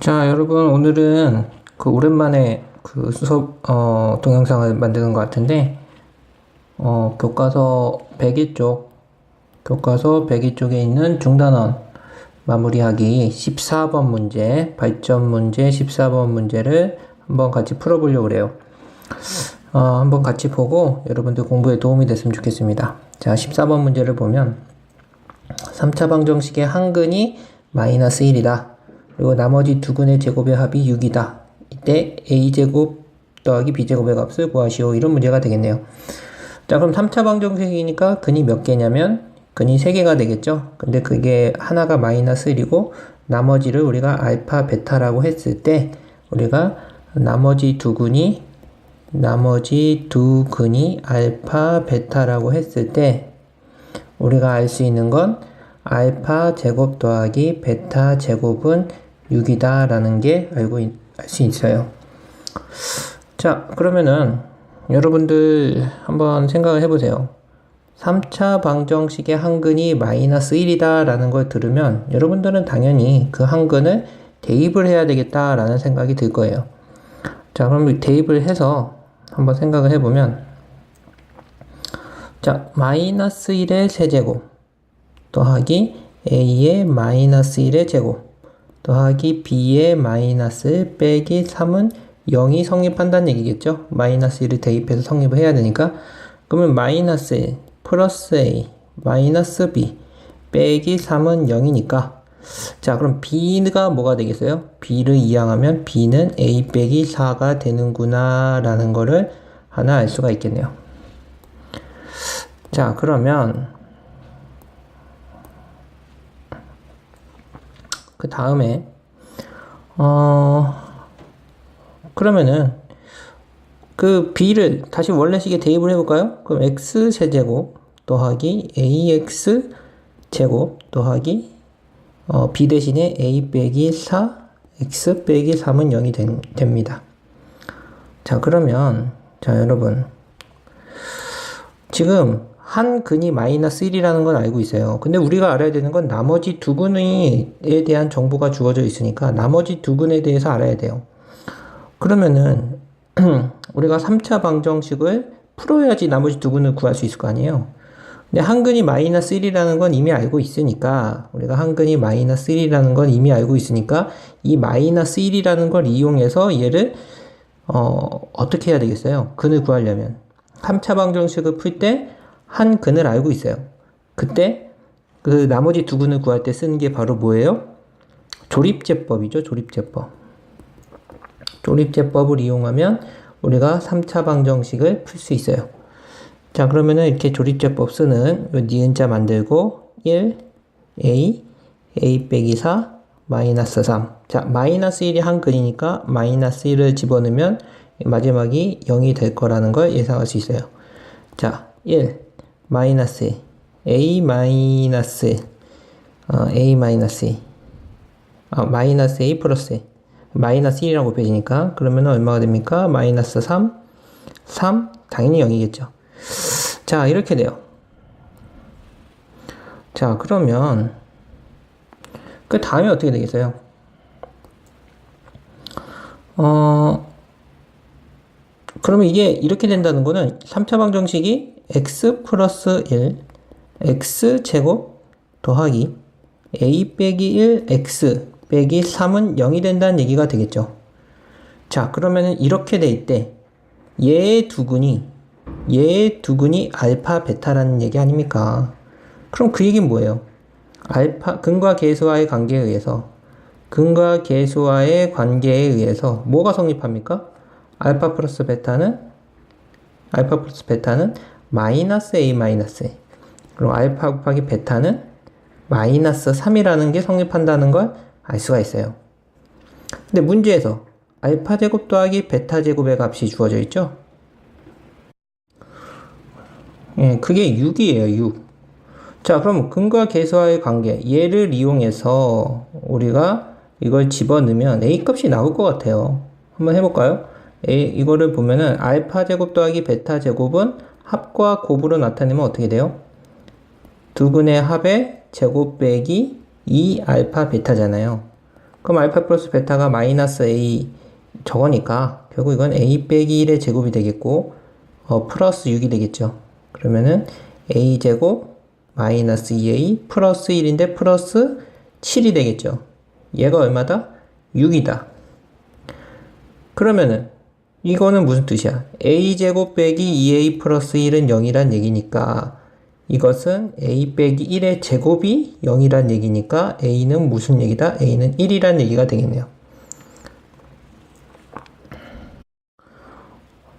자, 여러분, 오늘은 오랜만에 수업, 동영상을 만드는 것 같은데, 교과서 102 쪽에 있는 중단원 마무리하기 14번 문제, 발전 문제 14번 문제를 한번 같이 풀어보려고 그래요. 한번 같이 보고 여러분들 공부에 도움이 됐으면 좋겠습니다. 자, 14번 문제를 보면, 3차 방정식의 한 근이 마이너스 1이다. 그리고 나머지 두 근의 제곱의 합이 6이다. 이때 a제곱 더하기 b제곱의 값을 구하시오. 이런 문제가 되겠네요. 자, 그럼 3차 방정식이니까 근이 몇 개냐면 근이 3개가 되겠죠. 근데 그게 하나가 마이너스 1이고 나머지를 우리가 알파, 베타라고 했을 때 우리가 나머지 두 근이 알파, 베타라고 했을 때 우리가 알 수 있는 건 알파 제곱 더하기 베타 제곱은 6이다 라는 게 알 수 있어요. 자, 그러면은 여러분들 한번 생각을 해보세요. 3차 방정식의 한 근이 마이너스 1이다 라는 걸 들으면 여러분들은 당연히 그 한 근을 대입을 해야 되겠다 라는 생각이 들 거예요. 자, 그럼 대입을 해서 한번 생각을 해보면, 자, 마이너스 1의 세제곱 더하기 a의 마이너스 1의 제곱 더하기 b의 마이너스 빼기 3은 0이 성립한다는 얘기겠죠? 마이너스 1을 대입해서 성립을 해야 되니까. 그러면 마이너스 1 플러스 a 마이너스 b 빼기 3은 0이니까, 자, 그럼 b가 뭐가 되겠어요? b를 이항하면 b는 a 빼기 4가 되는구나 라는 거를 하나 알 수가 있겠네요. 자, 그러면 그 다음에 그러면은 그 b를 다시 원래식에 대입을 해볼까요? 그럼 x 세제곱 더하기 ax 제곱 더하기 b 대신에 a 빼기 4 x 빼기 3은 0이 됩니다. 자, 그러면 자, 여러분, 지금 한 근이 마이너스 1이라는 건 알고 있어요. 근데 우리가 알아야 되는 건 나머지 두 근에 대한 정보가 주어져 있으니까 나머지 두 근에 대해서 알아야 돼요. 그러면은 우리가 3차 방정식을 풀어야지 나머지 두 근을 구할 수 있을 거 아니에요. 근데 한 근이 마이너스 1이라는 건 이미 알고 있으니까, 우리가 한 근이 마이너스 1이라는 건 이미 알고 있으니까 이 마이너스 1이라는 걸 이용해서 얘를 어떻게 해야 되겠어요? 근을 구하려면 3차 방정식을 풀 때 한 근을 알고 있어요. 그때 그 나머지 두 근을 구할 때 쓰는 게 바로 뭐예요? 조립제법이죠. 조립제법을 이용하면 우리가 3차 방정식을 풀 수 있어요. 자, 그러면은 이렇게 조립제법 쓰는 요 니은자 만들고 1, a 빼기 4, 마이너스 3. 자, 마이너스 1이 한 근이니까 마이너스 1을 집어넣으면 마지막이 0이 될 거라는 걸 예상할 수 있어요. 자, 1, 마이너스 a 마이너스 마이너스 a 플러스 마이너스 1이라고 곱해지니까 그러면 얼마가 됩니까? 마이너스 3 당연히 0이겠죠. 자, 이렇게 돼요. 자, 그러면 그 다음에 어떻게 되겠어요? 그러면 이게 이렇게 된다는 거는 3차 방정식이 x 플러스 1 x 제곱 더하기 a 빼기 1 x 빼기 3은 0이 된다는 얘기가 되겠죠. 자, 그러면은 이렇게 될 때 얘의 두 근이 알파, 베타라는 얘기 아닙니까? 그럼 그 얘기는 뭐예요? 근과 계수와의 관계에 의해서 뭐가 성립합니까? 알파 플러스 베타는 마이너스 a 마이너스 a. 그럼 알파 곱하기 베타는 마이너스 3이라는 게 성립한다는 걸 알 수가 있어요. 근데 문제에서 알파 제곱 더하기 베타 제곱의 값이 주어져 있죠? 예, 그게 6이에요, 6. 자, 그럼 근과 계수와의 관계, 얘를 이용해서 우리가 이걸 집어넣으면 a 값이 나올 것 같아요. 한번 해볼까요? 이거를 보면은 알파 제곱 더하기 베타 제곱은 합과 곱으로 나타내면 어떻게 돼요? 두 근의 합의 제곱 빼기 2 알파 베타잖아요. 그럼 알파 플러스 베타가 마이너스 A 저거니까 결국 이건 A 빼기 1의 제곱이 되겠고 플러스 6이 되겠죠. 그러면은 A 제곱 마이너스 2A 플러스 1인데 플러스 7이 되겠죠. 얘가 얼마다? 6이다. 그러면은 이거는 무슨 뜻이야? A제곱 빼기 2A 플러스 1은 0이란 얘기니까 이것은 A 빼기 1의 제곱이 0이란 얘기니까 A는 무슨 얘기다? A는 1이란 얘기가 되겠네요.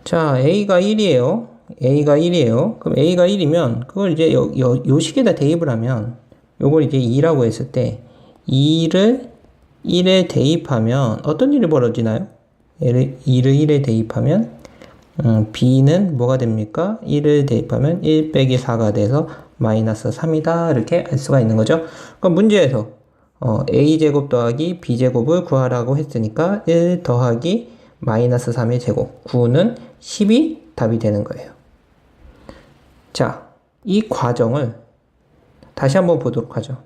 자, A가 1이에요. A가 1이에요. 그럼 A가 1이면 그걸 이제 요 식에다 대입을 하면 요걸 이제 2라고 했을 때 2를 1에 대입하면 어떤 일이 벌어지나요? 2를 1에 대입하면 B는 뭐가 됩니까? 1을 대입하면 1 빼기 4가 돼서 마이너스 3이다 이렇게 알 수가 있는 거죠. 그럼 문제에서 A제곱 더하기 B제곱을 구하라고 했으니까 1 더하기 마이너스 3의 제곱 9는 10이 답이 되는 거예요. 자, 이 과정을 다시 한번 보도록 하죠.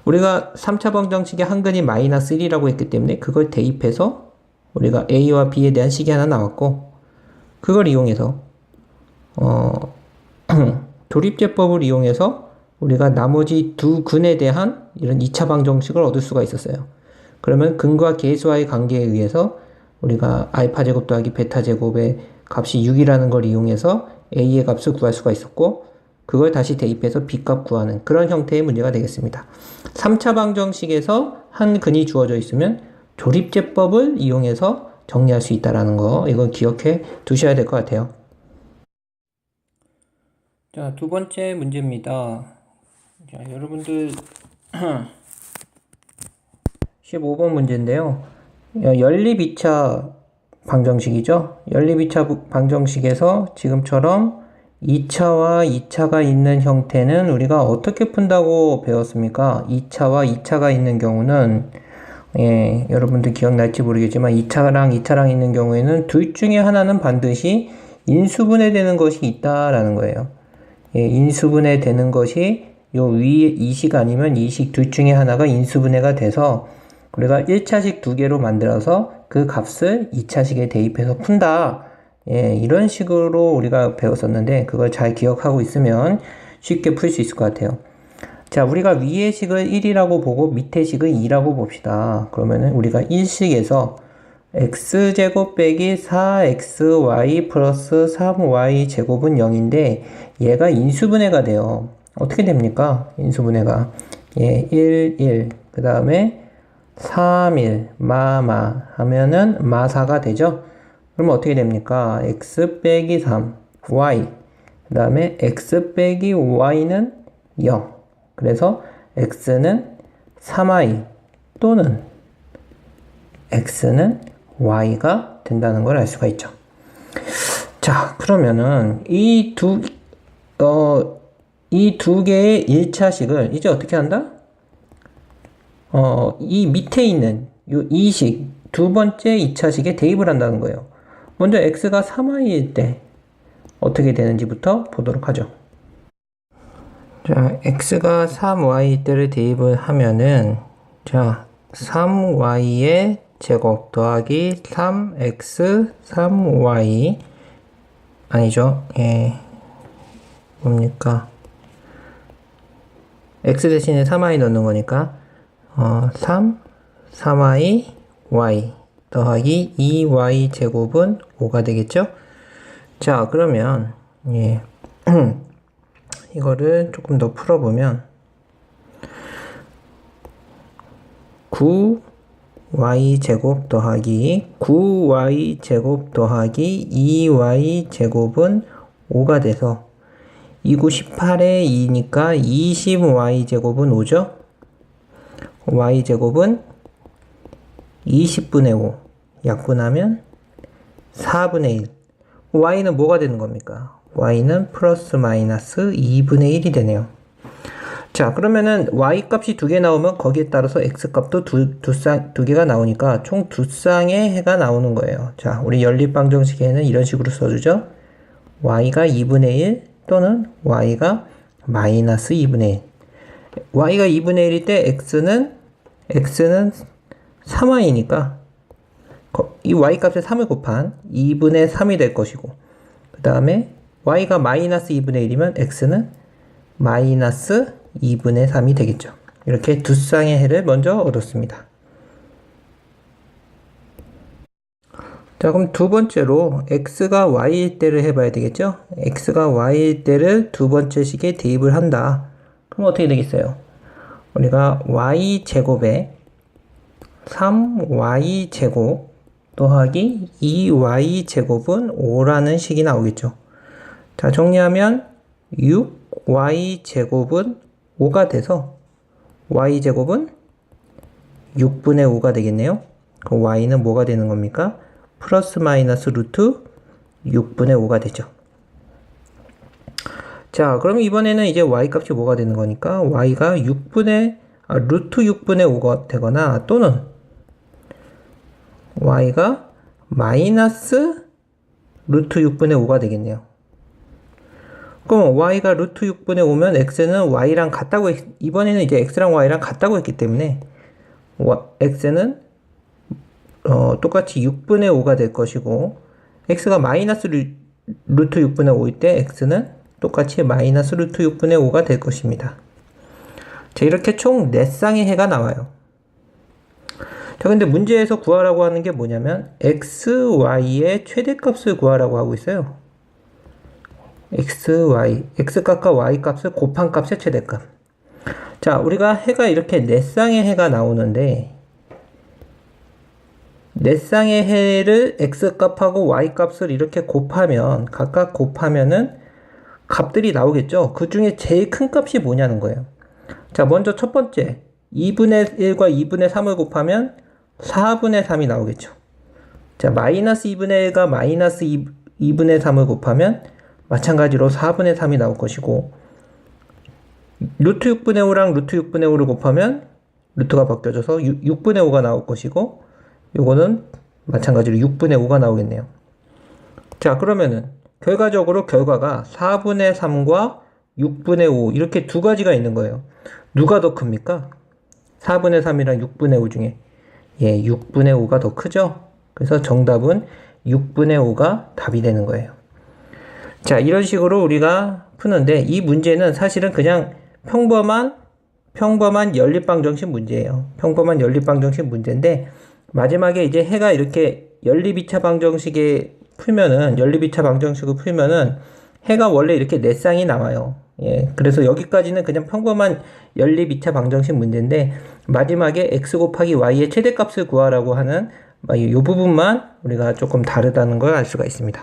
우리가 3차 방정식의 한근이 마이너스 1이라고 했기 때문에 그걸 대입해서 우리가 A와 B에 대한 식이 하나 나왔고 그걸 이용해서 조립제법을 이용해서 우리가 나머지 두 근에 대한 이런 2차 방정식을 얻을 수가 있었어요. 그러면 근과 계수와의 관계에 의해서 우리가 알파 제곱 더하기 베타 제곱의 값이 6이라는 걸 이용해서 A의 값을 구할 수가 있었고 그걸 다시 대입해서 B 값 구하는 그런 형태의 문제가 되겠습니다. 3차 방정식에서 한 근이 주어져 있으면 조립제법을 이용해서 정리할 수 있다는 거 이거 기억해 두셔야 될 것 같아요. 자, 두 번째 문제입니다. 자, 여러분들 15번 문제인데요. 연립 2차 방정식이죠. 연립 2차 방정식에서 지금처럼 2차와 2차가 있는 형태는 우리가 어떻게 푼다고 배웠습니까? 2차와 2차가 있는 경우는 여러분들 기억날지 모르겠지만 2차랑 있는 경우에는 둘 중에 하나는 반드시 인수분해 되는 것이 있다라는 거예요. 인수분해 되는 것이 요 위에 이식 아니면 이식 둘 중에 하나가 인수분해가 돼서 우리가 1차식 두 개로 만들어서 그 값을 2차식에 대입해서 푼다. 이런 식으로 우리가 배웠었는데 그걸 잘 기억하고 있으면 쉽게 풀 수 있을 것 같아요. 자, 우리가 위의 식을 1이라고 보고 밑의 식을 2라고 봅시다. 그러면은 우리가 1식에서 x제곱 빼기 4xy 플러스 3y 제곱은 0인데 얘가 인수분해가 돼요. 어떻게 됩니까? 인수분해가 1, 1, 그 다음에 3, 1, 마마 하면은 마사가 되죠. 그러면 어떻게 됩니까? x 빼기 3, y 그 다음에 x 빼기 y는 0. 그래서 x는 3y 또는 x는 y가 된다는 걸 알 수가 있죠. 자, 그러면은 이 두 개의 1차식을 이제 어떻게 한다? 이 밑에 있는 이 식, 두 번째 2차식에 대입을 한다는 거예요. 먼저 x가 3y일 때 어떻게 되는지부터 보도록 하죠. 자, x가 3y 때를 대입을 하면은 자, 3y의 제곱 더하기 3x 3y 아니죠. 뭡니까? x 대신에 3y 넣는 거니까 3y y 더하기 2y 제곱은 5가 되겠죠? 자, 그러면 이거를 조금 더 풀어보면 9y 제곱 더하기 9y 제곱 더하기 2y 제곱은 5가 돼서 2, 9, 18에 2니까 20y 제곱은 5죠? y 제곱은 20분의 5 약분하면 4분의 1 y는 뭐가 되는 겁니까? y는 플러스 마이너스 2분의 1이 되네요. 자, 그러면은 y 값이 두 개 나오면 거기에 따라서 x 값도 두 개가 나오니까 총 두 쌍의 해가 나오는 거예요. 자, 우리 연립방정식에는 이런 식으로 써주죠. y가 2분의 1 또는 y가 마이너스 2분의 1 y가 2분의 1일 때 x는 x는 3y니까 이 y 값에 3을 곱한 2분의 3이 될 것이고, 그 다음에 y가 마이너스 2분의 1이면 x는 마이너스 2분의 3이 되겠죠. 이렇게 두 쌍의 해를 먼저 얻었습니다. 자, 그럼 두 번째로 x가 y일 때를 해봐야 되겠죠. x가 y일 때를 두 번째 식에 대입을 한다. 그럼 어떻게 되겠어요? 우리가 y제곱에 3y제곱 더하기 2y제곱은 5라는 식이 나오겠죠. 자, 정리하면 6y제곱은 5가 돼서 y제곱은 6분의 5가 되겠네요. 그럼 y는 뭐가 되는 겁니까? 플러스 마이너스 루트 6분의 5가 되죠. 자, 그럼 이번에는 이제 y 값이 뭐가 되는 거니까 y가 루트 6분의 5가 되거나 또는 y가 마이너스 루트 6분의 5가 되겠네요. 그럼 y가 루트 6분의 5면 x는 y랑 같다고 이번에는 이제 x랑 y랑 같다고 했기 때문에 x는 똑같이 6분의 5가 될 것이고, x가 마이너스 루트 6분의 5일 때 x는 똑같이 마이너스 루트 6분의 5가 될 것입니다. 자, 이렇게 총 4쌍의 해가 나와요. 자, 근데 문제에서 구하라고 하는 게 뭐냐면 x, y의 최대값을 구하라고 하고 있어요. x, y, x값과 y값을 곱한 값의 최대값. 자, 우리가 해가 이렇게 4쌍의 해가 나오는데 4쌍의 해를 x값하고 y값을 이렇게 곱하면 각각 곱하면은 값들이 나오겠죠. 그 중에 제일 큰 값이 뭐냐는 거예요. 자, 먼저 첫 번째 2분의 1과 2분의 3을 곱하면 4분의 3이 나오겠죠. 자, 마이너스 2분의 1과 마이너스 2분의 3을 곱하면 마찬가지로 4분의 3이 나올 것이고, 루트 6분의 5랑 루트 6분의 5를 곱하면 루트가 바뀌어져서 6분의 5가 나올 것이고, 요거는 마찬가지로 6분의 5가 나오겠네요. 자, 그러면은 결과적으로 결과가 4분의 3과 6분의 5 이렇게 두 가지가 있는 거예요. 누가 더 큽니까? 4분의 3이랑 6분의 5 중에 6분의 5가 더 크죠? 그래서 정답은 6분의 5가 답이 되는 거예요. 자, 이런 식으로 우리가 푸는데 이 문제는 사실은 그냥 평범한 연립방정식 문제예요. 평범한 연립방정식 문제인데 마지막에 이제 해가 이렇게 연립 2차 방정식을 풀면은 해가 원래 이렇게 4쌍이 나와요. 그래서 여기까지는 그냥 평범한 연립 2차 방정식 문제인데 마지막에 x 곱하기 y의 최대값을 구하라고 하는 이 부분만 우리가 조금 다르다는 걸 알 수가 있습니다.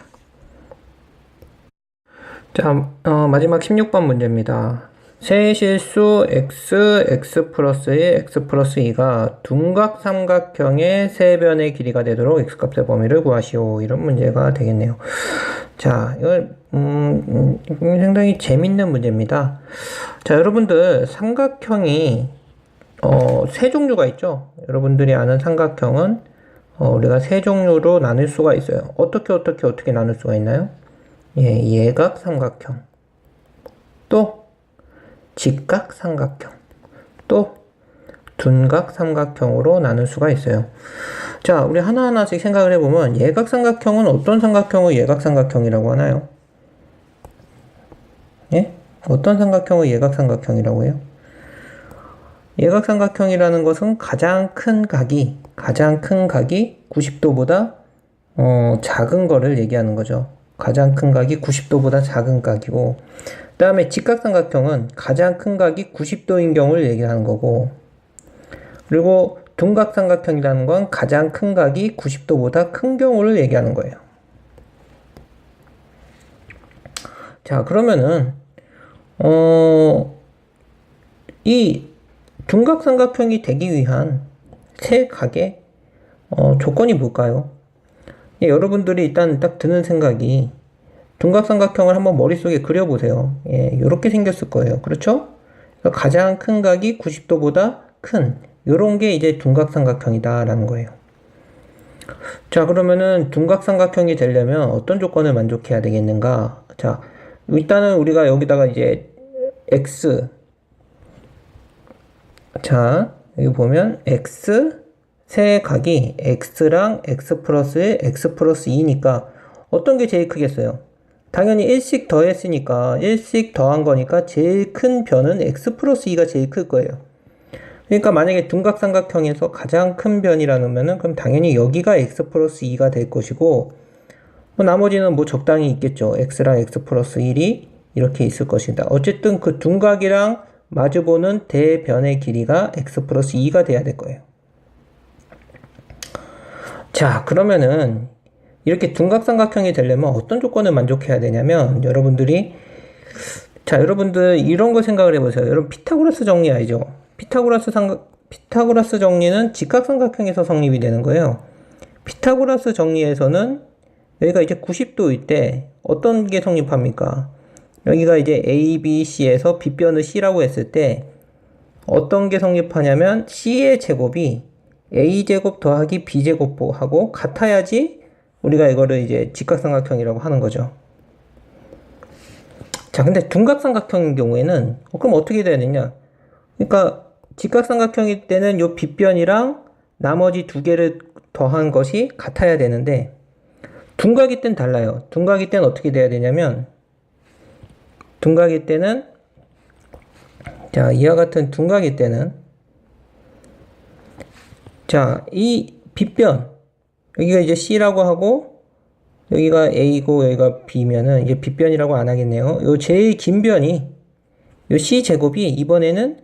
자, 마지막 16번 문제입니다. 세실수 x 플러스 1, x 플러스 2가 둔각 삼각형의 세변의 길이가 되도록 x값의 범위를 구하시오. 이런 문제가 되겠네요. 자, 이건 상당히 재밌는 문제입니다. 자, 여러분들 삼각형이 세 종류가 있죠. 여러분들이 아는 삼각형은 우리가 세 종류로 나눌 수가 있어요. 어떻게 나눌 수가 있나요? 예각 삼각형, 또 직각 삼각형, 또 둔각 삼각형으로 나눌 수가 있어요. 자, 우리 하나하나씩 생각을 해보면 예각 삼각형은 어떤 삼각형을 예각 삼각형이라고 하나요? 어떤 삼각형을 예각 삼각형이라고 해요? 예각 삼각형이라는 것은 가장 큰 각이 90도보다 작은 거를 얘기하는 거죠. 가장 큰 각이 90도보다 작은 각이고, 그 다음에 직각삼각형은 가장 큰 각이 90도인 경우를 얘기하는 거고, 그리고 둔각삼각형이라는 건 가장 큰 각이 90도보다 큰 경우를 얘기하는 거예요. 자, 그러면은 이 둔각삼각형이 되기 위한 세 각의 조건이 뭘까요? 여러분들이 일단 딱 드는 생각이 둔각삼각형을 한번 머릿속에 그려보세요. 이렇게 생겼을 거예요. 그렇죠? 그러니까 가장 큰 각이 90도보다 큰 요런 게 이제 둔각삼각형이다 라는 거예요. 자, 그러면은 둔각삼각형이 되려면 어떤 조건을 만족해야 되겠는가? 자, 일단은 우리가 여기다가 이제 x, 자, 여기 보면 x 세 각이 x랑 x 플러스 1, x 플러스 2니까 어떤 게 제일 크겠어요? 당연히 1씩 더했으니까 1씩 더한 거니까 제일 큰 변은 x 플러스 2가 제일 클 거예요. 그러니까 만약에 둔각삼각형에서 가장 큰 변이라면은 그럼 당연히 여기가 x 플러스 2가 될 것이고 뭐 나머지는 뭐 적당히 있겠죠. x랑 x 플러스 1이 이렇게 있을 것이다. 어쨌든 그 둔각이랑 마주보는 대변의 길이가 x 플러스 2가 돼야 될 거예요. 자, 그러면은 이렇게 둔각삼각형이 되려면 어떤 조건을 만족해야 되냐면 여러분들 이런 거 생각을 해보세요. 여러분 피타고라스 정리 알죠? 피타고라스 정리는 직각삼각형에서 성립이 되는 거예요. 피타고라스 정리에서는 여기가 이제 90도일 때 어떤 게 성립합니까? 여기가 이제 A, B, C에서 빗변을 C라고 했을 때 어떤 게 성립하냐면 C의 제곱이 A제곱 더하기 B제곱하고 같아야지 우리가 이거를 이제 직각삼각형이라고 하는 거죠. 자, 근데 둔각삼각형인 경우에는 그럼 어떻게 돼야 되냐? 그러니까 직각삼각형일 때는 요 빗변이랑 나머지 두 개를 더한 것이 같아야 되는데 둔각일 땐 달라요. 둔각일 땐 어떻게 돼야 되냐면 둔각일 때는 자, 이와 같은 둔각일 때는 자, 이 빗변 여기가 이제 C라고 하고 여기가 A고 여기가 B면은 이게 빗변이라고 안 하겠네요. 요 제일 긴 변이 요 C제곱이 이번에는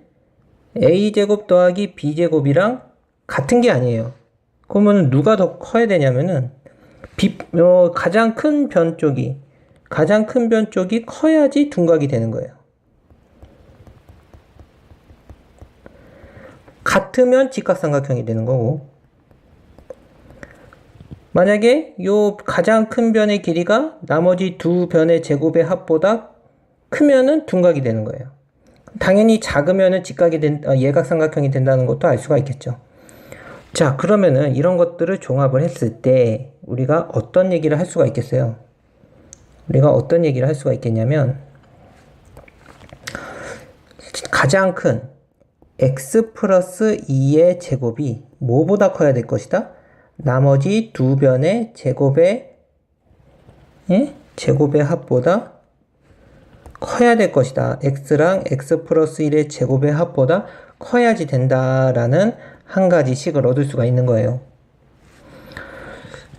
A제곱 더하기 B제곱이랑 같은 게 아니에요. 그러면 누가 더 커야 되냐면은 가장 큰 변 쪽이 커야지 둔각이 되는 거예요. 같으면 직각삼각형이 되는 거고 만약에 요 가장 큰 변의 길이가 나머지 두 변의 제곱의 합보다 크면은 둔각이 되는 거예요. 당연히 작으면은 예각삼각형이 된다는 것도 알 수가 있겠죠. 자, 그러면은 이런 것들을 종합을 했을 때 우리가 어떤 얘기를 할 수가 있겠어요? 우리가 어떤 얘기를 할 수가 있겠냐면 가장 큰 x 플러스 2의 제곱이 뭐보다 커야 될 것이다? 나머지 두 변의 제곱의 합보다 커야 될 것이다. x랑 x 플러스 1의 제곱의 합보다 커야지 된다라는 한 가지 식을 얻을 수가 있는 거예요.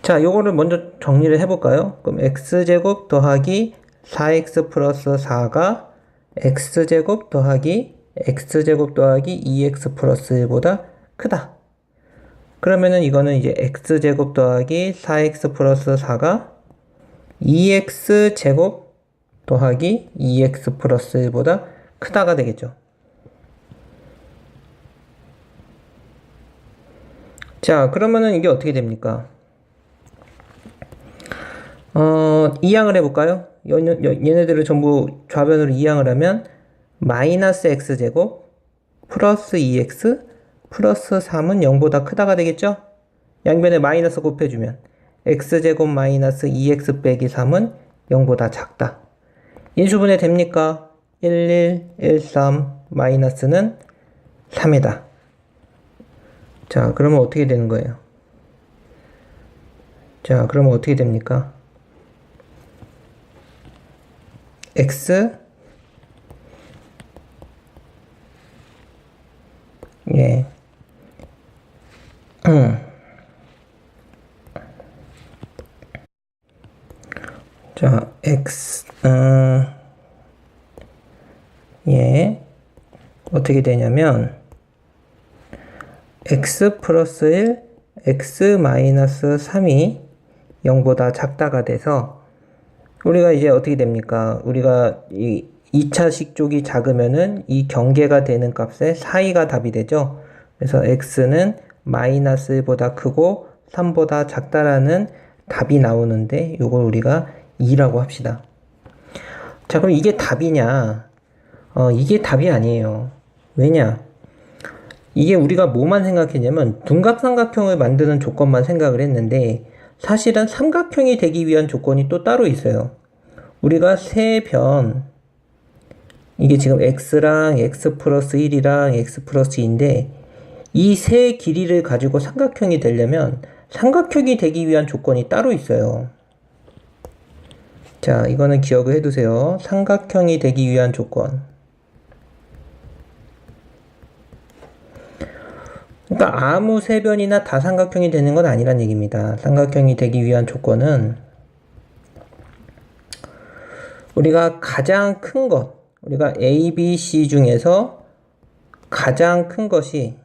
자, 요거를 먼저 정리를 해볼까요? 그럼 x제곱 더하기 4x 플러스 4가 x제곱 더하기 2x 플러스 1보다 크다. 그러면은 이거는 이제 x제곱 더하기 4x 플러스 4가 2x제곱 더하기 2x 플러스 1보다 크다가 되겠죠. 자, 그러면은 이게 어떻게 됩니까? 이항을 해볼까요? 얘네들을 전부 좌변으로 이항을 하면 마이너스 x제곱 플러스 2x 플러스 3은 0보다 크다가 되겠죠? 양변에 마이너스 곱해주면 x제곱 마이너스 2x 빼기 3은 0보다 작다. 인수분해 됩니까? 1, 3 마이너스는 3이다. 자, 그러면 어떻게 되는 거예요? 자, 그러면 어떻게 됩니까? x 예. 자, x 예. 어떻게 되냐면 x 플러스 1, x 마이너스 3이 0보다 작다가 돼서 우리가 이제 어떻게 됩니까? 우리가 이 2차식 쪽이 작으면은 이 경계가 되는 값에 사이가 답이 되죠. 그래서 x는 마이너스 1보다 크고 3보다 작다라는 답이 나오는데 요걸 우리가 2라고 합시다. 자, 그럼 이게 답이냐? 이게 답이 아니에요. 왜냐? 이게 우리가 뭐만 생각했냐면 둔각삼각형을 만드는 조건만 생각을 했는데 사실은 삼각형이 되기 위한 조건이 또 따로 있어요. 우리가 세 변, 이게 지금 x랑 x 플러스 1이랑 x 플러스 2인데 이 세 길이를 가지고 삼각형이 되려면 삼각형이 되기 위한 조건이 따로 있어요. 자, 이거는 기억을 해두세요. 삼각형이 되기 위한 조건. 그러니까 아무 세변이나 다삼각형이 되는 건 아니란 얘기입니다. 삼각형이 되기 위한 조건은 우리가 가장 큰 것, 우리가 A, B, C 중에서 가장 큰 것이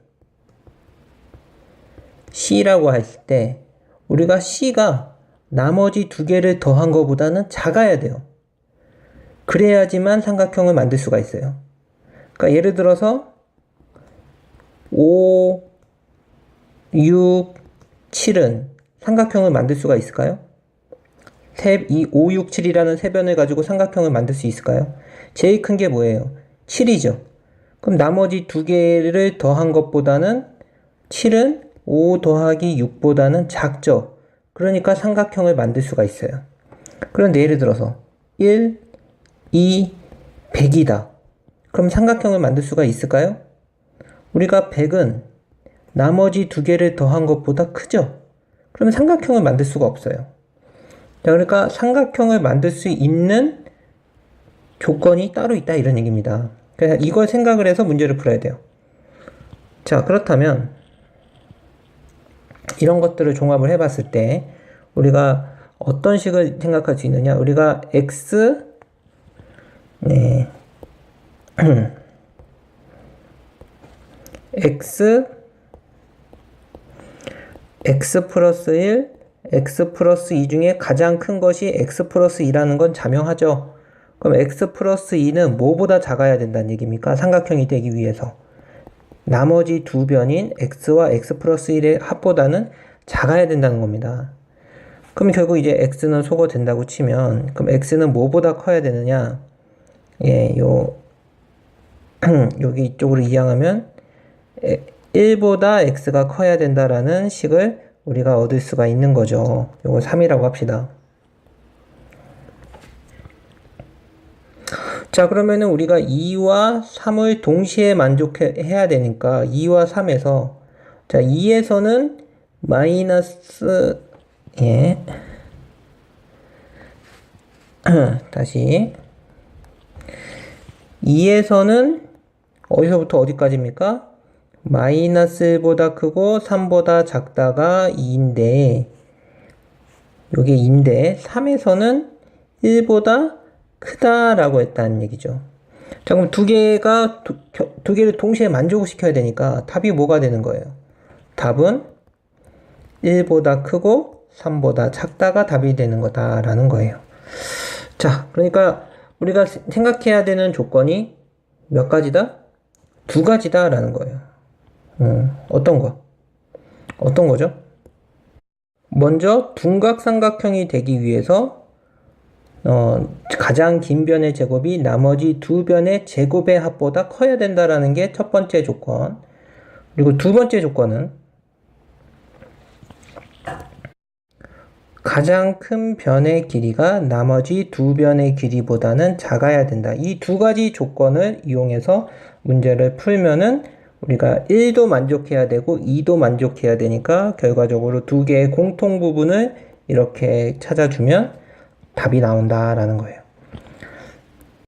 C라고 했을 때 우리가 C가 나머지 두 개를 더한 것보다는 작아야 돼요. 그래야지만 삼각형을 만들 수가 있어요. 그러니까 예를 들어서 5, 6, 7은 삼각형을 만들 수가 있을까요? 이 5, 6, 7이라는 세변을 가지고 삼각형을 만들 수 있을까요? 제일 큰 게 뭐예요? 7이죠. 그럼 나머지 두 개를 더한 것보다는 7은 5 더하기 6보다는 작죠. 그러니까 삼각형을 만들 수가 있어요. 그런데 예를 들어서 1, 2, 100이다. 그럼 삼각형을 만들 수가 있을까요? 우리가 100은 나머지 두 개를 더한 것보다 크죠. 그러면 삼각형을 만들 수가 없어요. 자, 그러니까 삼각형을 만들 수 있는 조건이 따로 있다 이런 얘기입니다. 그래서 이걸 생각을 해서 문제를 풀어야 돼요. 자, 그렇다면 이런 것들을 종합을 해봤을 때 우리가 어떤 식을 생각할 수 있느냐? 우리가 x x 플러스 1, x 플러스 2 중에 가장 큰 것이 x 플러스 2라는 건 자명하죠. 그럼 x 플러스 2는 뭐보다 작아야 된다는 얘기입니까? 삼각형이 되기 위해서. 나머지 두 변인 x와 x 플러스 1의 합보다는 작아야 된다는 겁니다. 그럼 결국 이제 x는 소거된다고 치면, 그럼 x는 뭐보다 커야 되느냐? 예, 여기 이쪽으로 이항하면 1보다 x가 커야 된다라는 식을 우리가 얻을 수가 있는 거죠. 요거 3이라고 합시다. 자, 그러면은 우리가 2와 3을 동시에 만족해야 되니까 2와 3에서 자, 2에서는 마이너스 다시 2에서는 어디서부터 어디까지입니까? 마이너스 1보다 크고 3보다 작다가 2인데 요게 2인데 3에서는 1보다 크다라고 했다는 얘기죠. 자, 그럼 두 개를 동시에 만족을 시켜야 되니까 답이 뭐가 되는 거예요? 답은 1보다 크고 3보다 작다가 답이 되는 거다라는 거예요. 자, 그러니까 우리가 생각해야 되는 조건이 몇 가지다? 두 가지다라는 거예요. 어떤 거죠? 먼저 둔각삼각형이 되기 위해서 가장 긴 변의 제곱이 나머지 두 변의 제곱의 합보다 커야 된다라는 게 첫 번째 조건. 그리고 두 번째 조건은 가장 큰 변의 길이가 나머지 두 변의 길이보다는 작아야 된다. 이 두 가지 조건을 이용해서 문제를 풀면은 우리가 1도 만족해야 되고 2도 만족해야 되니까 결과적으로 두 개의 공통 부분을 이렇게 찾아주면 답이 나온다라는 거예요.